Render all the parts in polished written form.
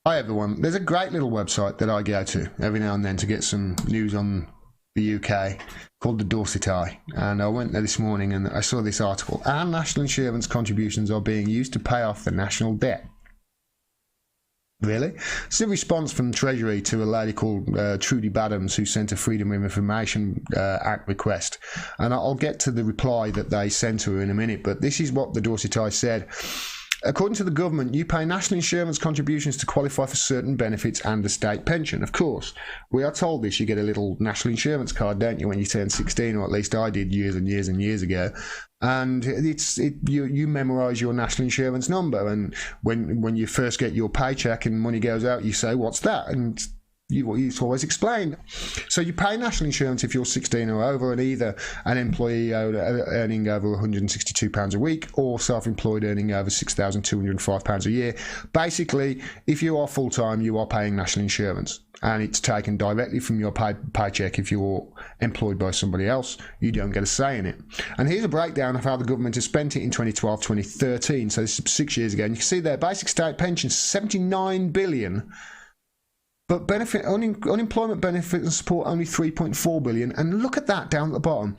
Hi everyone. There's a great little website that I go to every now and then to get some news on the UK called the Dorset Eye. And I went there this morning and I saw this article. Our national insurance contributions are being used to pay off the national debt. Really? It's a response from the Treasury to a lady called Trudy Badams, who sent a Freedom of Information Act request. And I'll get to the reply that they sent to her in a minute. But this is what the Dorset Eye said. According to the government, you pay national insurance contributions to qualify for certain benefits and a state pension. Of course, we are told this. You get a little national insurance card, don't you, when you turn 16, or at least I did years and years and years ago. And you memorise your national insurance number. And when you first get your paycheck and money goes out, you say, "What's that?" And it's always explained. So you pay national insurance if you're 16 or over, and either an employee earning over £162 a week or self-employed earning over £6,205 a year. Basically, if you are full-time, you are paying national insurance, and it's taken directly from your paycheck. If you're employed by somebody else, you don't get a say in it. And here's a breakdown of how the government has spent it in 2012-2013. So this is 6 years ago, and you can see there, basic state pension, $79 billion. But unemployment benefit and support only $3.4 billion. And look at that down at the bottom.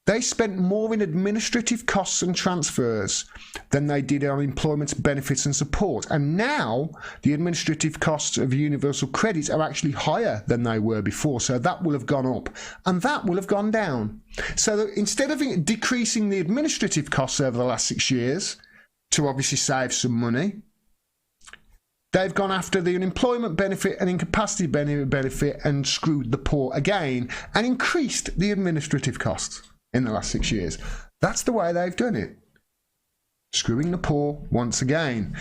They spent more in administrative costs and transfers than they did on employment benefits and support. And now the administrative costs of universal credit are actually higher than they were before. So that will have gone up and that will have gone down. So that instead of decreasing the administrative costs over the last 6 years to obviously save some money, they've gone after the unemployment benefit and incapacity benefit and screwed the poor again and increased the administrative costs in the last 6 years. That's the way they've done it. Screwing the poor once again.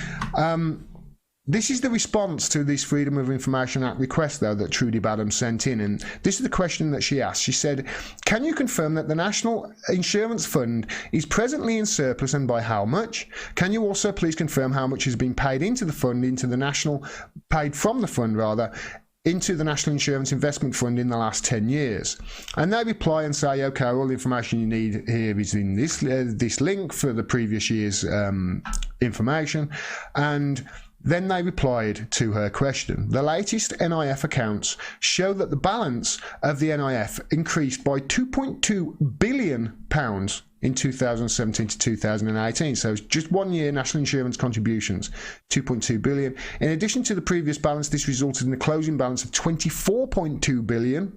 This is the response to this Freedom of Information Act request, though, that Trudy Badams sent in. And this is the question that she asked. She said, "Can you confirm that the National Insurance Fund is presently in surplus, and by how much? Can you also please confirm how much has been paid into the fund, paid from the fund, into the National Insurance Investment Fund in the last 10 years? And they reply and say, "Okay, all the information you need here is in this link for the previous year's information." And then they replied to her question. The latest NIF accounts show that the balance of the NIF increased by £2.2 billion in 2017 to 2018. So it's just 1 year national insurance contributions, £2.2 billion. In addition to the previous balance, this resulted in a closing balance of £24.2 billion.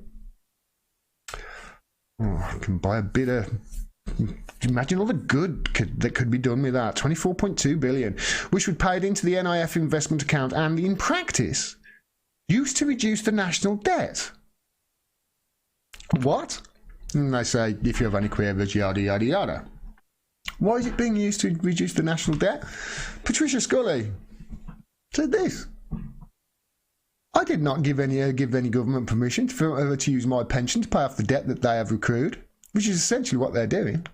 I can buy a bit of... Imagine all the good that could be done with that. $24.2 billion, which would paid into the NIF investment account and, in practice, used to reduce the national debt. What? And they say, if you have any queries, yada, yada, yada. Why is it being used to reduce the national debt? Patricia Scully said this. "I did not give any government permission to use my pension to pay off the debt that they have accrued," which is essentially what they're doing.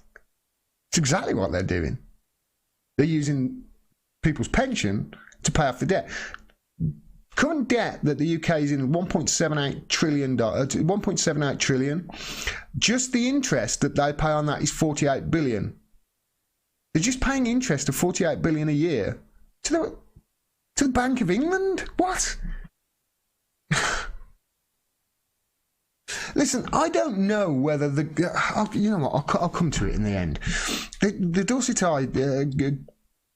It's exactly what they're doing. They're using people's pension to pay off the debt. Current debt that the UK is in $1.78 trillion. Just the interest that they pay on that is $48 billion. They're just paying interest of $48 billion a year to the Bank of England. What? Listen, I don't know whether you know what, I'll come to it in the end. The Dorset Eye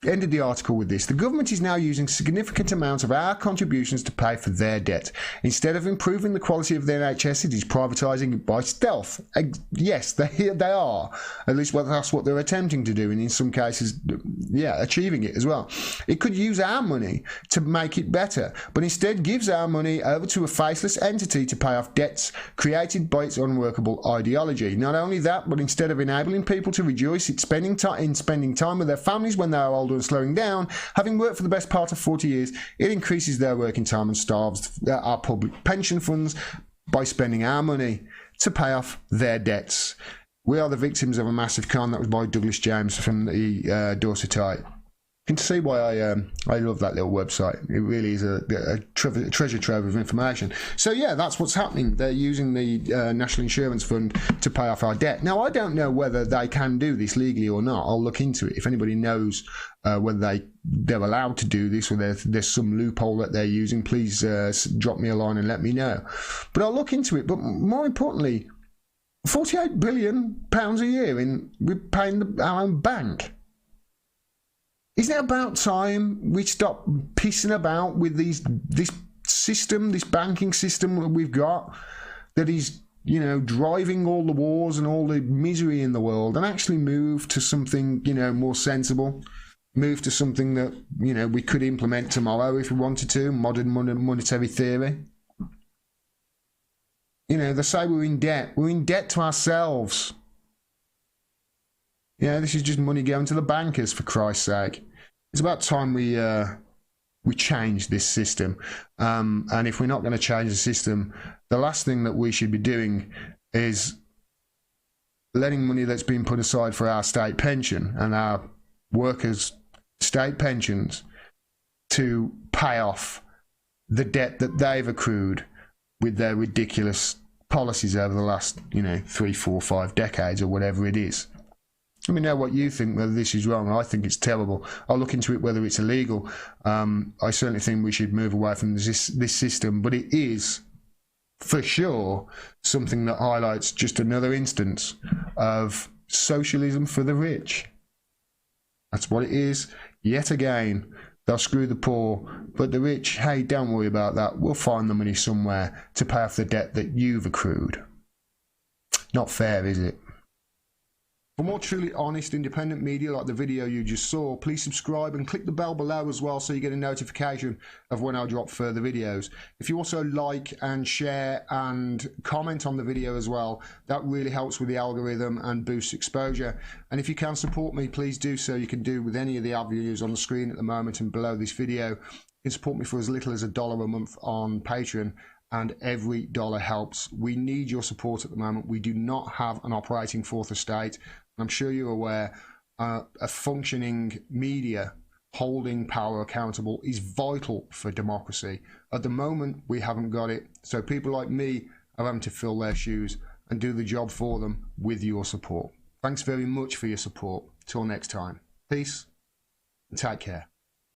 ended the article with this. "The government is now using significant amounts of our contributions to pay for their debt. Instead of improving the quality of the NHS, it is privatising it by stealth." Yes, they are. At least that's what they're attempting to do, and in some cases, achieving it as well. "It could use our money to make it better, but instead gives our money over to a faceless entity to pay off debts created by its unworkable ideology. Not only that, but instead of enabling people to rejoice in spending time with their families when they are older and slowing down, having worked for the best part of 40 years, it increases their working time and starves our public pension funds by spending our money to pay off their debts. We are the victims of a massive con." That was by Douglas James from the Dorset Eye. You can see why I love that little website. It really is a treasure trove of information. So yeah, that's what's happening. They're using the National Insurance Fund to pay off our debt. Now, I don't know whether they can do this legally or not. I'll look into it. If anybody knows whether they're allowed to do this, or there's some loophole that they're using, please drop me a line and let me know. But I'll look into it. But more importantly, £48 billion a year we're paying our own bank. Isn't it about time we stop pissing about with this system, this banking system that we've got, that is, you know, driving all the wars and all the misery in the world, and actually move to something, you know, more sensible, move to something that, you know, we could implement tomorrow if we wanted to, modern monetary theory. You know, they say we're in debt. We're in debt to ourselves. Yeah, this is just money going to the bankers, for Christ's sake. It's about time we change this system. And if we're not going to change the system, the last thing that we should be doing is letting money that's been put aside for our state pension and our workers' state pensions to pay off the debt that they've accrued with their ridiculous policies over the last, you know, 3, 4, 5 decades or whatever it is. Let me know what you think, whether this is wrong. I think it's terrible. I'll look into it, whether it's illegal. I certainly think we should move away from this system, but it is, for sure, something that highlights just another instance of socialism for the rich. That's what it is. Yet again, they'll screw the poor, but the rich, hey, don't worry about that. We'll find the money somewhere to pay off the debt that you've accrued. Not fair, is it? For more truly honest, independent media like the video you just saw, please subscribe and click the bell below as well so you get a notification of when I drop further videos. If you also like and share and comment on the video as well, that really helps with the algorithm and boosts exposure. And if you can support me, please do so. You can do with any of the avenues on the screen at the moment and below this video. You can support me for as little as $1 a month on Patreon, and every dollar helps. We need your support at the moment. We do not have an operating fourth estate. I'm sure you're aware, a functioning media holding power accountable is vital for democracy. At the moment, we haven't got it. So people like me are having to fill their shoes and do the job for them with your support. Thanks very much for your support. Till next time. Peace and take care.